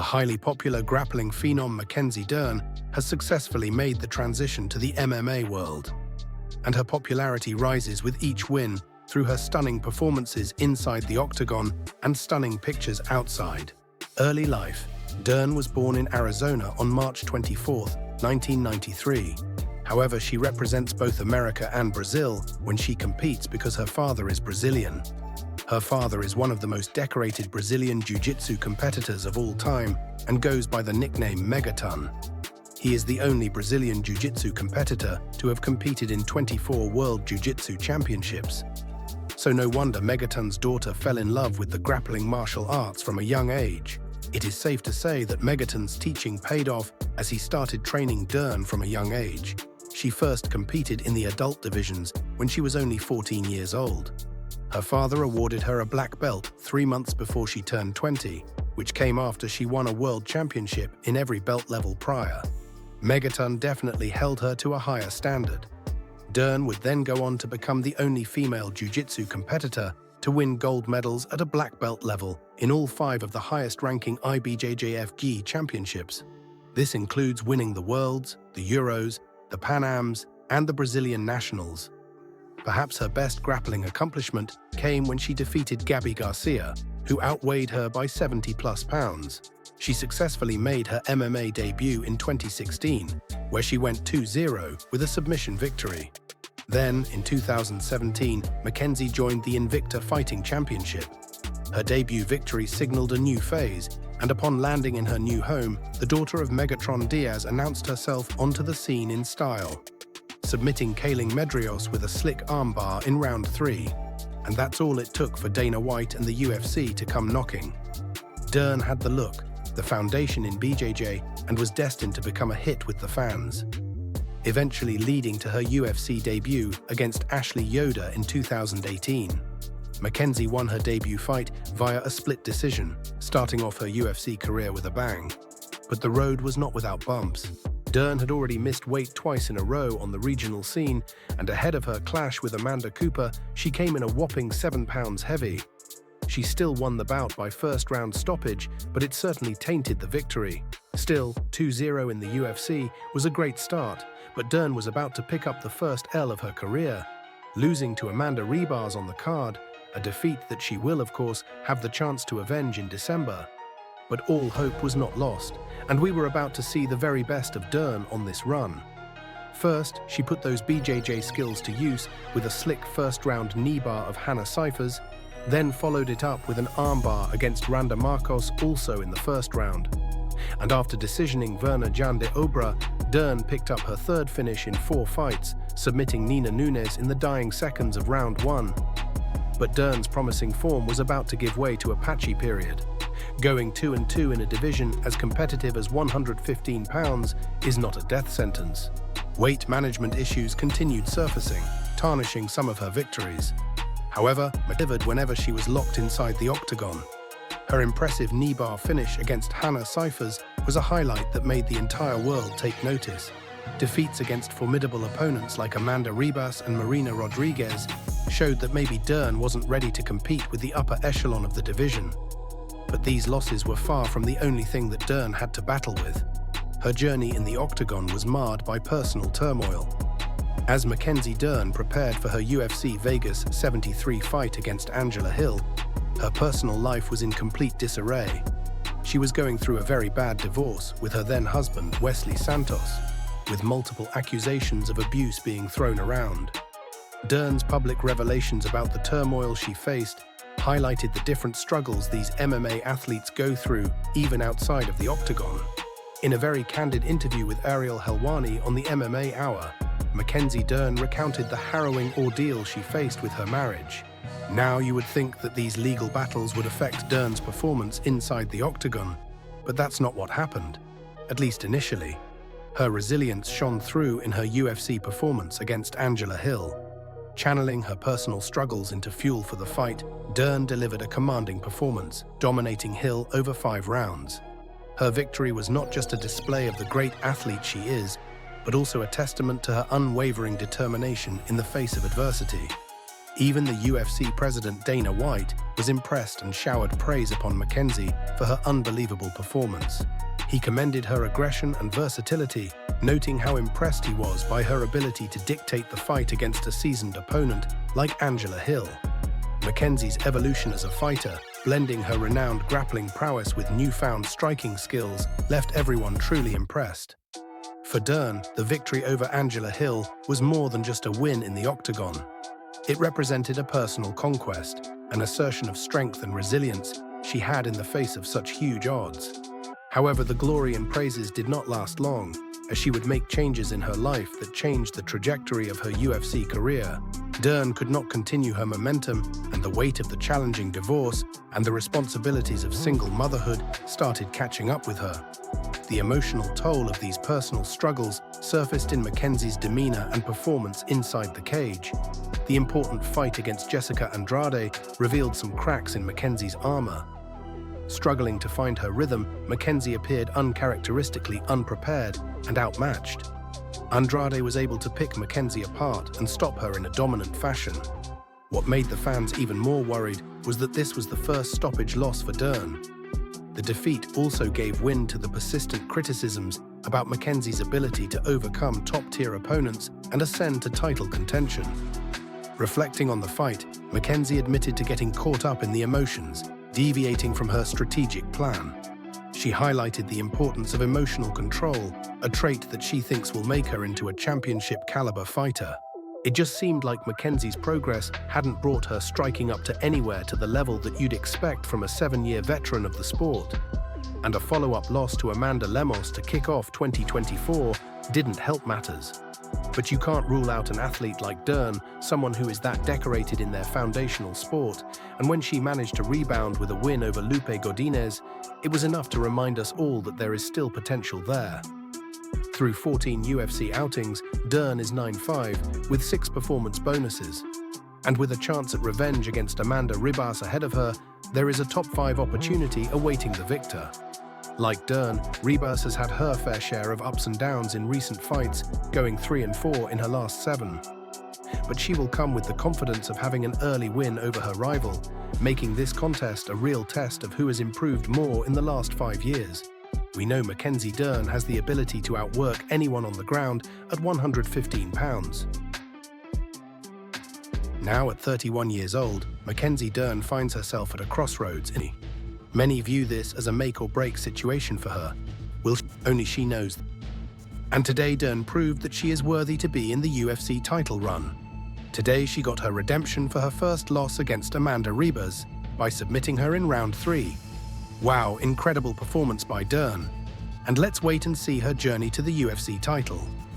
The highly popular grappling phenom Mackenzie Dern has successfully made the transition to the MMA world, and her popularity rises with each win through her stunning performances inside the octagon and stunning pictures outside. Early life. Dern was born in Arizona on March 24, 1993. However, she represents both America and Brazil when she competes because her father is Brazilian. Her father is one of the most decorated Brazilian jiu-jitsu competitors of all time and goes by the nickname Megaton. He is the only Brazilian jiu-jitsu competitor to have competed in 24 World Jiu-Jitsu Championships. So no wonder Megaton's daughter fell in love with the grappling martial arts from a young age. It is safe to say that Megaton's teaching paid off as he started training Dern from a young age. She first competed in the adult divisions when she was only 14 years old. Her father awarded her a black belt 3 months before she turned 20, which came after she won a world championship in every belt level prior. Megaton definitely held her to a higher standard. Dern would then go on to become the only female jiu-jitsu competitor to win gold medals at a black belt level in all 5 of the highest-ranking IBJJF gi championships. This includes winning the Worlds, the Euros, the Pan Ams, and the Brazilian Nationals. Perhaps her best grappling accomplishment came when she defeated Gabi Garcia, who outweighed her by 70+ pounds. She successfully made her MMA debut in 2016, where she went 2-0 with a submission victory. Then, in 2017, Mackenzie joined the Invicta Fighting Championship. Her debut victory signaled a new phase, and upon landing in her new home, the daughter of Megatron Diaz announced herself onto the scene in style, submitting Kaling Medeiros with a slick armbar in round 3. And that's all it took for Dana White and the UFC to come knocking. Dern had the look, the foundation in BJJ, and was destined to become a hit with the fans, eventually leading to her UFC debut against Ashley Yoder in 2018. Mackenzie won her debut fight via a split decision, starting off her UFC career with a bang. But the road was not without bumps. Dern had already missed weight twice in a row on the regional scene, and ahead of her clash with Amanda Cooper, she came in a whopping 7 pounds heavy. She still won the bout by first-round stoppage, but it certainly tainted the victory. Still, 2-0 in the UFC was a great start, but Dern was about to pick up the first L of her career, losing to Amanda Ribas on the card, a defeat that she will, of course, have the chance to avenge in December. But all hope was not lost, and we were about to see the very best of Dern on this run. First, she put those BJJ skills to use with a slick first-round knee bar of Hannah Cyphers, then followed it up with an armbar against Randa Marcos also in the first round. And after decisioning Verna Jan de Obra, Dern picked up her third finish in 4 fights, submitting Nina Nunes in the dying seconds of round 1. But Dern's promising form was about to give way to a patchy period. Going 2-2 in a division as competitive as 115 pounds is not a death sentence. Weight management issues continued surfacing, tarnishing some of her victories. However, delivered whenever she was locked inside the octagon. Her impressive knee bar finish against Hannah Cyphers was a highlight that made the entire world take notice. Defeats against formidable opponents like Amanda Ribas and Marina Rodriguez showed that maybe Dern wasn't ready to compete with the upper echelon of the division. But these losses were far from the only thing that Dern had to battle with. Her journey in the octagon was marred by personal turmoil. As Mackenzie Dern prepared for her UFC Vegas 73 fight against Angela Hill, her personal life was in complete disarray. She was going through a very bad divorce with her then-husband, Wesley Santos, with multiple accusations of abuse being thrown around. Dern's public revelations about the turmoil she faced highlighted the different struggles these MMA athletes go through even outside of the octagon. In a very candid interview with Ariel Helwani on the MMA Hour, Mackenzie Dern recounted the harrowing ordeal she faced with her marriage. Now you would think that these legal battles would affect Dern's performance inside the octagon, but that's not what happened, at least initially. Her resilience shone through in her UFC performance against Angela Hill. Channeling her personal struggles into fuel for the fight, Dern delivered a commanding performance, dominating Hill over 5 rounds. Her victory was not just a display of the great athlete she is, but also a testament to her unwavering determination in the face of adversity. Even the UFC president Dana White was impressed and showered praise upon Mackenzie for her unbelievable performance. He commended her aggression and versatility, noting how impressed he was by her ability to dictate the fight against a seasoned opponent like Angela Hill. Mackenzie's evolution as a fighter, blending her renowned grappling prowess with newfound striking skills, left everyone truly impressed. For Dern, the victory over Angela Hill was more than just a win in the octagon. It represented a personal conquest, an assertion of strength and resilience she had in the face of such huge odds. However, the glory and praises did not last long, as she would make changes in her life that changed the trajectory of her UFC career. Dern could not continue her momentum, and the weight of the challenging divorce and the responsibilities of single motherhood started catching up with her. The emotional toll of these personal struggles surfaced in Mackenzie's demeanor and performance inside the cage. The important fight against Jessica Andrade revealed some cracks in Mackenzie's armor. Struggling to find her rhythm, Mackenzie appeared uncharacteristically unprepared and outmatched. Andrade was able to pick Mackenzie apart and stop her in a dominant fashion. What made the fans even more worried was that this was the first stoppage loss for Dern. The defeat also gave wind to the persistent criticisms about Mackenzie's ability to overcome top-tier opponents and ascend to title contention. Reflecting on the fight, Mackenzie admitted to getting caught up in the emotions, deviating from her strategic plan. She highlighted the importance of emotional control, a trait that she thinks will make her into a championship-caliber fighter. It just seemed like Mackenzie's progress hadn't brought her striking up to anywhere to the level that you'd expect from a 7-year veteran of the sport. And a follow-up loss to Amanda Ribas to kick off 2024 didn't help matters. But you can't rule out an athlete like Dern, someone who is that decorated in their foundational sport, and when she managed to rebound with a win over Lupe Godinez, it was enough to remind us all that there is still potential there. Through 14 UFC outings, Dern is 9-5, with 6 performance bonuses. And with a chance at revenge against Amanda Ribas ahead of her, there is a top 5 opportunity awaiting the victor. Like Dern, Ribas has had her fair share of ups and downs in recent fights, going 3-4 in her last 7. But she will come with the confidence of having an early win over her rival, making this contest a real test of who has improved more in the last 5 years. We know Mackenzie Dern has the ability to outwork anyone on the ground at 115 pounds. Now at 31 years old, Mackenzie Dern finds herself at a crossroads. Many view this as a make-or-break situation for her. Only she knows. And today Dern proved that she is worthy to be in the UFC title run. Today she got her redemption for her first loss against Amanda Ribas by submitting her in round 3. Wow, incredible performance by Dern. And let's wait and see her journey to the UFC title.